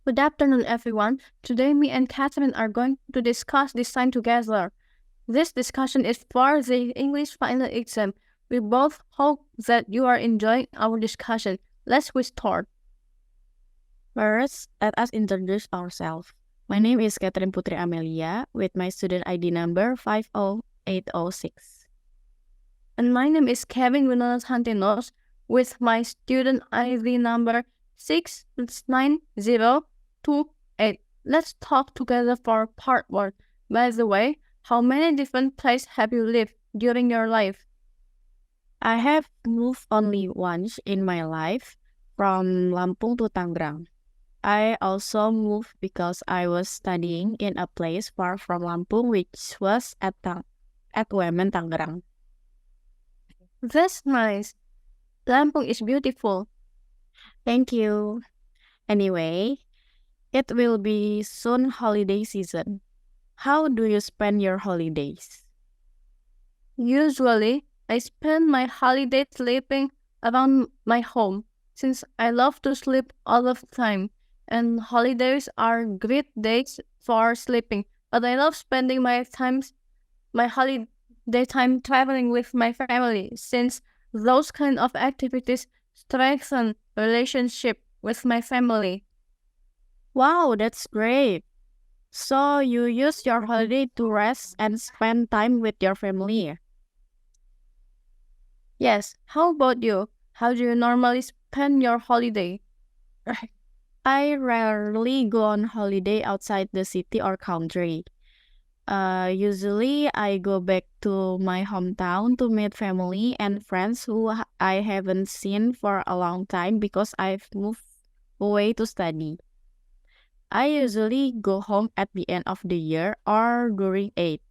Good afternoon, everyone. Today, me and Chatrine are going to discuss design together. This discussion is for the English final exam. We both hope that you are enjoying our discussion. Let's start. First, let us introduce ourselves. My name is Putri Amalia with my student ID number 50806. And my name is Winona Tantinos with my student ID number 69028. Let's talk together for part 1. By the way, how many different places have you lived during your life? I have moved only once in my life from Lampung to Tangerang. I also moved because I was studying in a place far from Lampung, which was at Wemen, Tangerang. That's nice. Lampung is beautiful. Thank you. Anyway, it will be soon holiday season. How do you spend your holidays? Usually, I spend my holiday sleeping around my home since I love to sleep all of the time. And holidays are great days for sleeping. But I love spending my holiday time traveling with my family since those kind of activities strengthen relationship with my family. Wow, that's great. So you use your holiday to rest and spend time with your family. Yes, how about you? How do you normally spend your holiday? I rarely go on holiday outside the city or country. Usually I go back to my hometown to meet family and friends who I haven't seen for a long time because I've moved away to study. I usually go home at the end of the year or during Eid,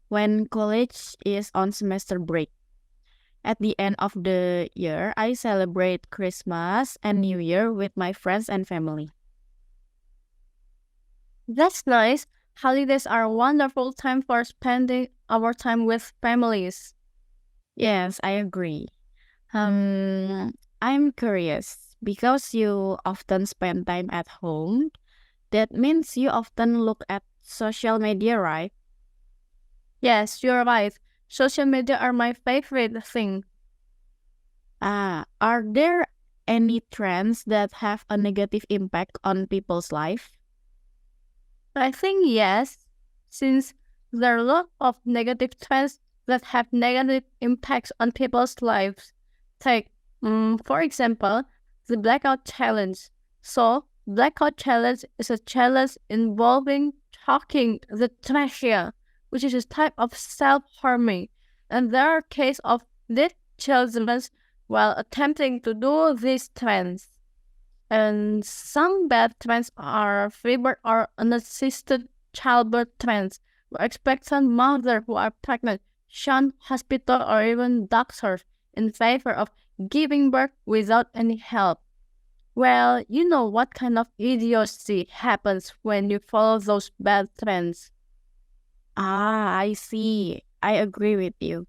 when college is on semester break. At the end of the year, I celebrate Christmas and New Year with my friends and family. That's nice. Holidays are a wonderful time for spending our time with families. Yes, I agree. I'm curious because you often spend time at home. That means you often look at social media, right? Yes, you're right. Social media are my favorite thing. Are there any trends that have a negative impact on people's life? I think yes, since there are a lot of negative trends that have negative impacts on people's lives. Take, for example, the blackout challenge. So, blackout challenge is a challenge involving talking the trachea, which is a type of self-harming, and there are cases of dead children while attempting to do these trends. And some bad trends are freebirth or unassisted childbirth trends, where expectant mothers who are pregnant shun hospital or even doctors in favor of giving birth without any help. Well, you know what kind of idiocy happens when you follow those bad trends. I see. I agree with you.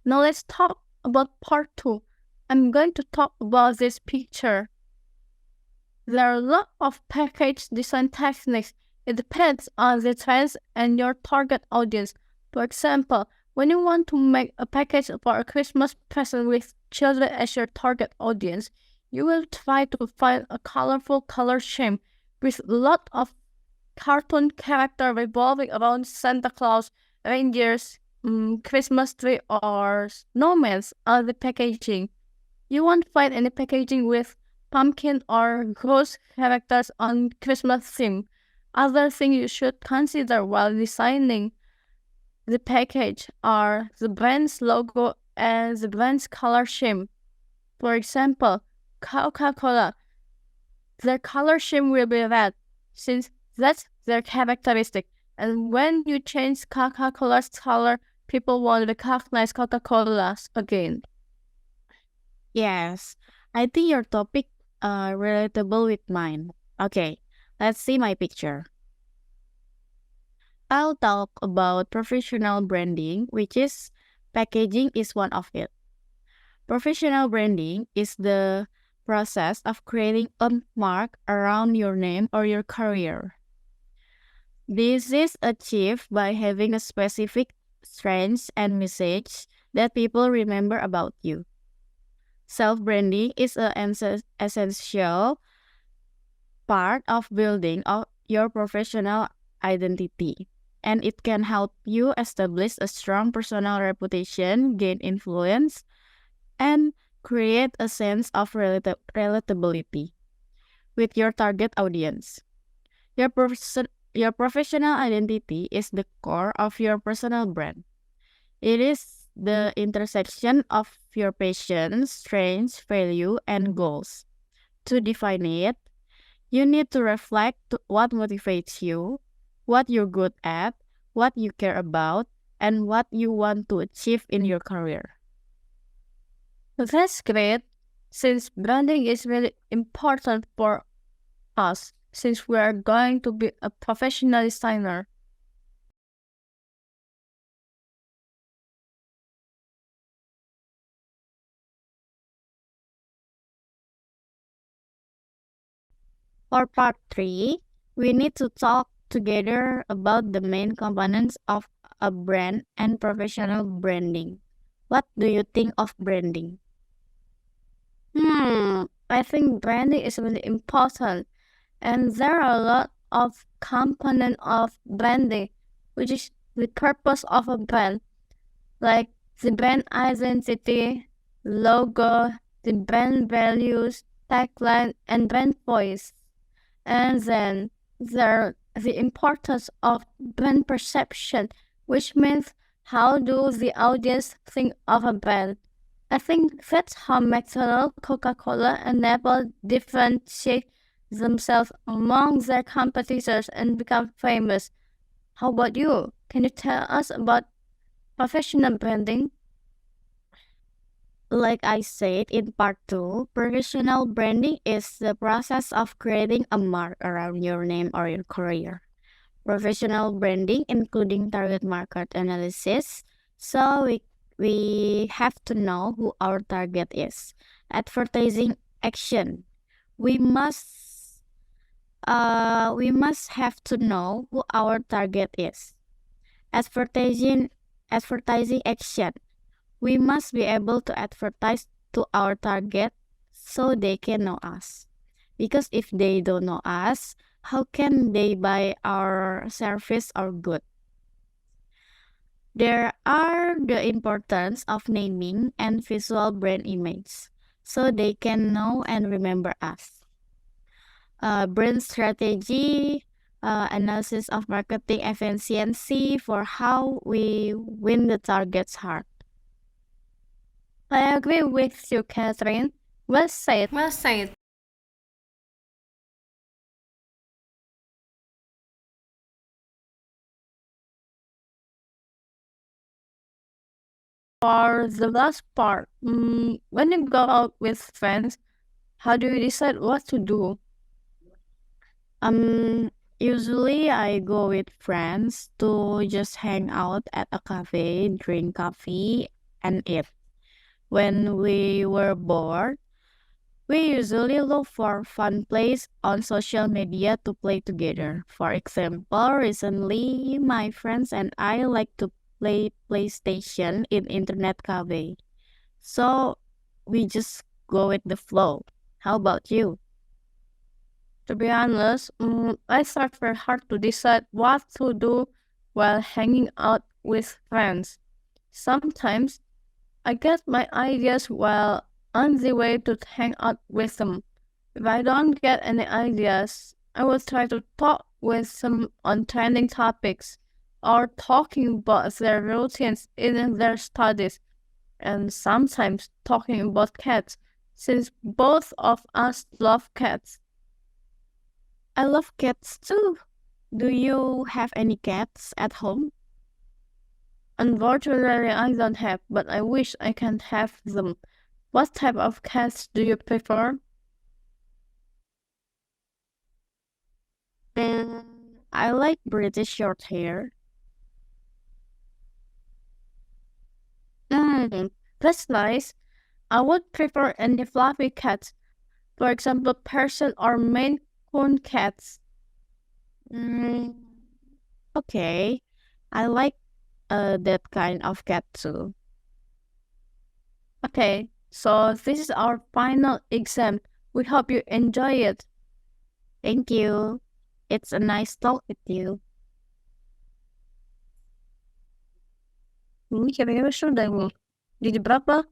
Now let's talk about part 2. I'm going to talk about this picture. There are a lot of package design techniques. It depends on the trends and your target audience. For example, when you want to make a package for a Christmas present with children as your target audience, you will try to find a colorful color scheme with a lot of cartoon character revolving around Santa Claus, reindeers, Christmas tree, or snowmen on the packaging. You won't find any packaging with pumpkin or ghost characters on Christmas theme. Other thing you should consider while designing the package are the brand's logo and the brand's color scheme. For example, Coca-Cola, their color scheme will be red since that's their characteristic. And when you change Coca-Cola's color, people won't recognize Coca-Cola again. Yes, I think your topic relatable with mine. Okay, let's see my picture. I'll talk about professional branding, which is packaging is one of it. Professional branding is the process of creating a mark around your name or your career. This is achieved by having a specific strength and message that people remember about you. Self-branding is an essential part of building your professional identity, and it can help you establish a strong personal reputation, gain influence, and create a sense of relatability with your target audience. Your professional identity is the core of your personal brand. It is the intersection of your passions, strengths, value, and goals. To define it, you need to reflect what motivates you, what you're good at, what you care about, and what you want to achieve in your career. That's great, since branding is really important for us, since we are going to be a professional designer. For part 3, we need to talk together about the main components of a brand and professional branding. What do you think of branding? I think branding is really important, and there are a lot of components of branding, which is the purpose of a brand, like the brand identity, logo, the brand values, tagline, and brand voice. And then there the importance of brand perception, which means how do the audience think of a brand. I think that's how McDonald's, Coca-Cola, and Apple differentiate themselves among their competitors and become famous. How about you? Can you tell us about professional branding? Like I said in part 2, professional branding is the process of creating a mark around your name or your career. Professional branding, including target market analysis, so we have to know who our target is. Advertising action, we must have to know who our target is. Advertising action, we must be able to advertise to our target so they can know us. Because if they don't know us, how can they buy our service or good? There are the importance of naming and visual brand image so they can know and remember us. Brand strategy, analysis of marketing efficiency for how we win the target's heart. I agree with you, Catherine. Well said. For the last part, when you go out with friends, how do you decide what to do? Usually I go with friends to just hang out at a cafe, drink coffee, and eat. When we were bored, we usually look for fun plays on social media to play together. For example, recently my friends and I like to play PlayStation in internet cafe. So we just go with the flow. How about you? To be honest, I start very hard to decide what to do while hanging out with friends. Sometimes I get my ideas while on the way to hang out with them. If I don't get any ideas, I will try to talk with them on trending topics or talking about their routines in their studies, and sometimes talking about cats, since both of us love cats. I love cats too. Do you have any cats at home? Unfortunately, I don't have, but I wish I can have them. What type of cats do you prefer? I like British short hair. That's nice. I would prefer any fluffy cats. For example, Persian or Maine Coon cats. Okay, I like that kind of cat too. Okay, so this is our final exam. We hope you enjoy it. Thank you. It's a nice talk with you. Ini kira-kira sudah nih. Jadi berapa?